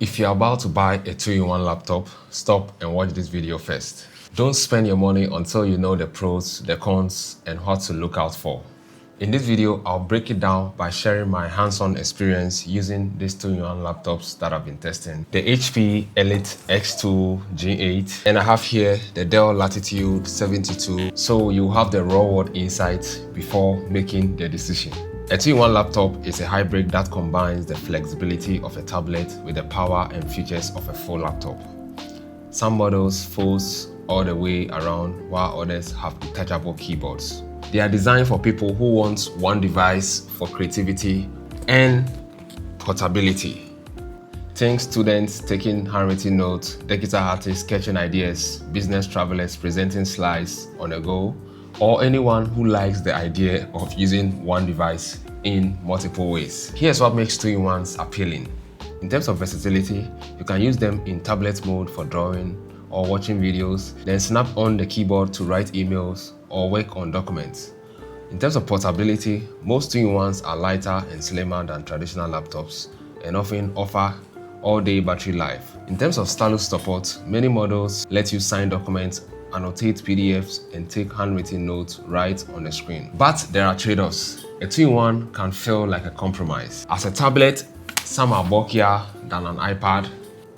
If you're about to buy a 2-in-1 laptop, stop and watch this video first. Don't spend your money until you know the pros, the cons, and what to look out for. In this video, I'll break it down by sharing my hands-on experience using these 2-in-1 laptops that I've been testing. The HP Elite X2 G8, and I have here the Dell Latitude 72, so you have the raw world insight before making the decision. A 2-in-1 laptop is a hybrid that combines the flexibility of a tablet with the power and features of a full laptop. Some models folds all the way around, while others have detachable keyboards. They are designed for people who want one device for creativity and portability. Think students taking handwritten notes, digital artists sketching ideas, business travelers presenting slides on a go, or anyone who likes the idea of using one device in multiple ways. Here's what makes 2-in-1s appealing. In terms of versatility, you can use them in tablet mode for drawing or watching videos, then snap on the keyboard to write emails or work on documents. In terms of portability, most 2-in-1s are lighter and slimmer than traditional laptops and often offer all-day battery life. In terms of stylus support, many models let you sign documents, annotate PDFs, and take handwritten notes right on the screen. But there are trade-offs. A 2-in-1 can feel like a compromise. As a tablet, some are bulkier than an iPad.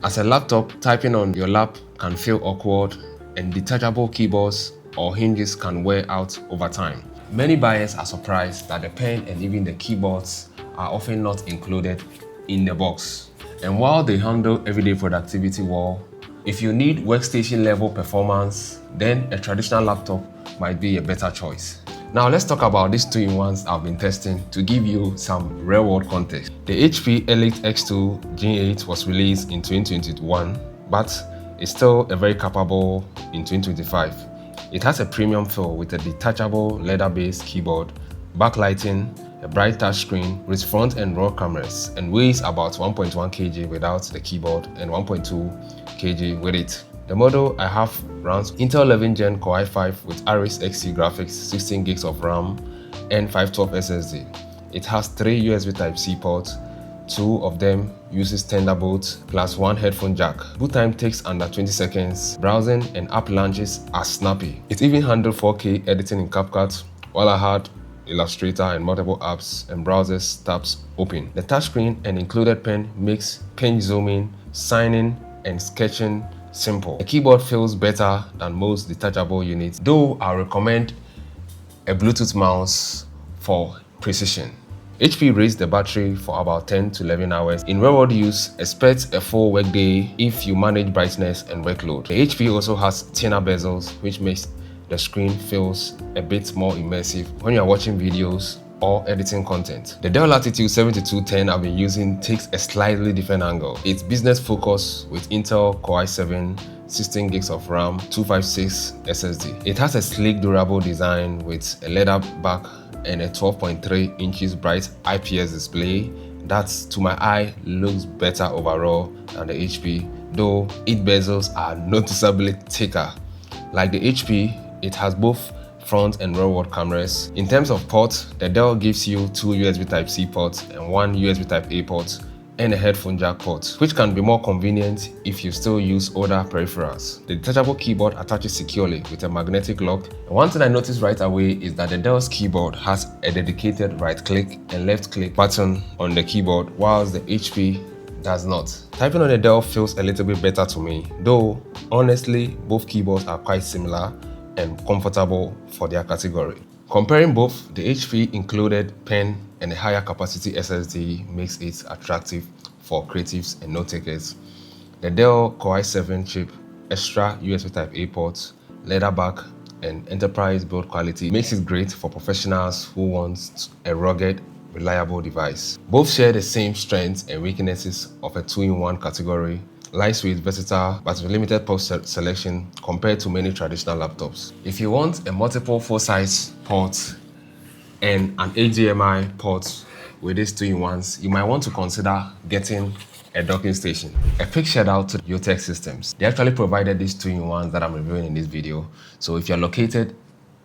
As a laptop, typing on your lap can feel awkward, and detachable keyboards or hinges can wear out over time. Many buyers are surprised that the pen and even the keyboards are often not included in the box. And while they handle everyday productivity well, if you need workstation level performance, then a traditional laptop might be a better choice. Now let's talk about these 2-in-1s I've been testing to give you some real-world context. The HP Elite X2 G8 was released in 2021, but it's still a very capable in 2025. It has a premium feel with a detachable leather-based keyboard, backlighting, a bright touchscreen with front and rear cameras, and weighs about 1.1 kg without the keyboard and 1.2 kg with it. The model I have runs Intel 11 Gen Core i5 with Iris Xe graphics, 16 gigs of RAM, and 512 SSD. It has 3 USB Type-C ports, 2 of them uses Thunderbolt plus 1 headphone jack. Boot time takes under 20 seconds. Browsing and app launches are snappy. It even handled 4K editing in CapCut, while I had Illustrator and multiple apps and browsers tabs open. The touchscreen and included pen makes page zooming, signing, and sketching simple. The keyboard feels better than most detachable units, though I recommend a Bluetooth mouse for precision. HP raised the battery for about 10 to 11 hours. In real-world use, expect a full workday if you manage brightness and workload. The HP also has thinner bezels, which makes the screen feels a bit more immersive when you're watching videos or editing content. The Dell Latitude 7210 I've been using takes a slightly different angle. It's business focused with Intel Core i7, 16 gigs of RAM, 256 SSD. It has a sleek, durable design with a leather back and a 12.3 inches bright IPS display that, to my eye, looks better overall than the HP, though its bezels are noticeably thicker. Like the HP, it has both front and rearward cameras. In terms of ports, the Dell gives you 2 USB Type-C ports and 1 USB Type-A port and a headphone jack port, which can be more convenient if you still use older peripherals. The detachable keyboard attaches securely with a magnetic lock. And one thing I noticed right away is that the Dell's keyboard has a dedicated right-click and left-click button on the keyboard, whilst the HP does not. Typing on the Dell feels a little bit better to me, though honestly both keyboards are quite similar and comfortable for their category. Comparing both, the HP included pen and a higher capacity SSD makes it attractive for creatives and note takers. The Dell Core i7 chip, extra USB Type-A ports, leather back, and enterprise build quality makes it great for professionals who want a rugged, reliable device. Both share the same strengths and weaknesses of a 2-in-1 category: lightweight, versatile, but with limited port selection compared to many traditional laptops. If you want a multiple full-size port and an HDMI port with these 2-in-1s, you might want to consider getting a docking station. A quick shout out to Yotech Systems. They actually provided these 2-in-1s that I'm reviewing in this video. So if you're located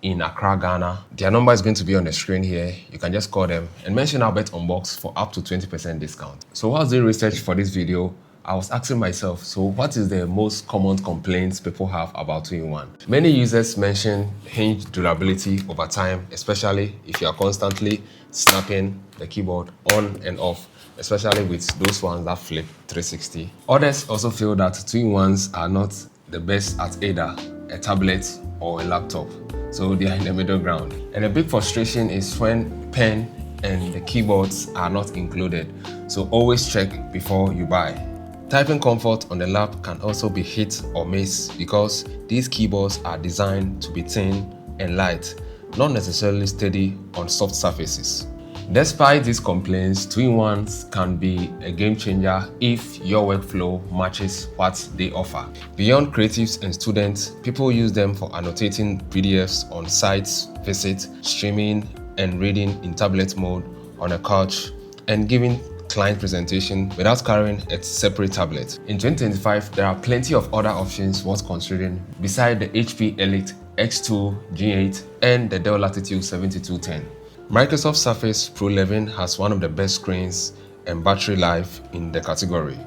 in Accra, Ghana, their number is going to be on the screen here. You can just call them and mention Albert Unbox for up to 20% discount. So while doing research for this video, I was asking myself, so what is the most common complaints people have about 2-in-1? Many users mention hinge durability over time, especially if you are constantly snapping the keyboard on and off, especially with those ones that flip 360. Others also feel that 2-in-1s are not the best at either a tablet or a laptop, so they are in the middle ground. And a big frustration is when pen and the keyboards are not included, so always check before you buy. Typing comfort on the lap can also be hit or miss because these keyboards are designed to be thin and light, not necessarily steady on soft surfaces. Despite these complaints, 2-in-1s can be a game changer if your workflow matches what they offer. Beyond creatives and students, people use them for annotating PDFs on sites, visits, streaming and reading in tablet mode on a couch, and giving client presentation without carrying a separate tablet. In 2025, there are plenty of other options worth considering beside the HP Elite X2 G8 and the Dell Latitude 7210. Microsoft Surface Pro 11 has one of the best screens and battery life in the category,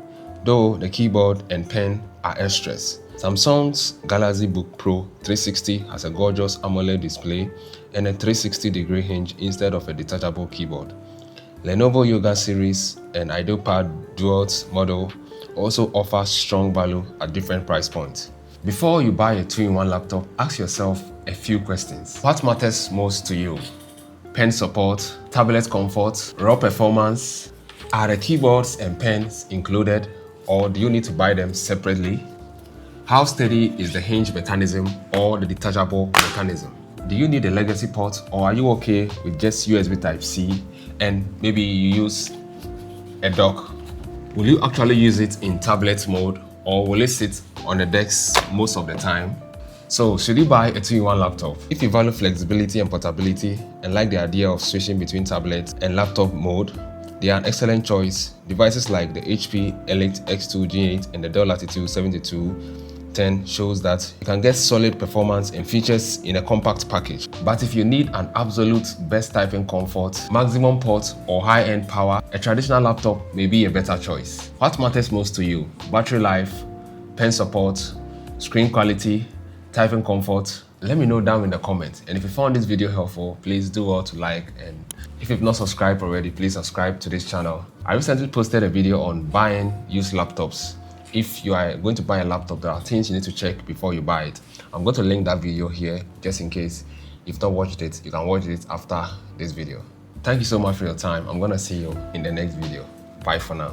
though the keyboard and pen are extras. Samsung's Galaxy Book Pro 360 has a gorgeous AMOLED display and a 360-degree hinge instead of a detachable keyboard. Lenovo Yoga series and IdeaPad Dual model also offer strong value at different price points. Before you buy a 2-in-1 laptop, ask yourself a few questions. What matters most to you? Pen support, tablet comfort, raw performance? Are the keyboards and pens included, or do you need to buy them separately? How steady is the hinge mechanism or the detachable mechanism? Do you need a legacy port, or are you okay with just USB Type-C and maybe you use a dock? Will you actually use it in tablet mode, or will it sit on the desk most of the time? So, should you buy a 2-in-1 laptop? If you value flexibility and portability and like the idea of switching between tablet and laptop mode, they are an excellent choice. Devices like the HP Elite X2 G8 and the Dell Latitude 7210 shows that you can get solid performance and features in a compact package. But if you need an absolute best typing comfort, maximum port, or high-end power, a traditional laptop may be a better choice. What matters most to you? Battery life, pen support, screen quality, typing comfort? Let me know down in the comments. And if you found this video helpful, please do well to like, and if you've not subscribed already, please subscribe to this channel. I recently posted a video on buying used laptops. If you are going to buy a laptop, there are things you need to check before you buy it. I'm going to link that video here just in case you've not watched it. You can watch it after this video. Thank you so much for your time. I'm going to see you in the next video. Bye for now.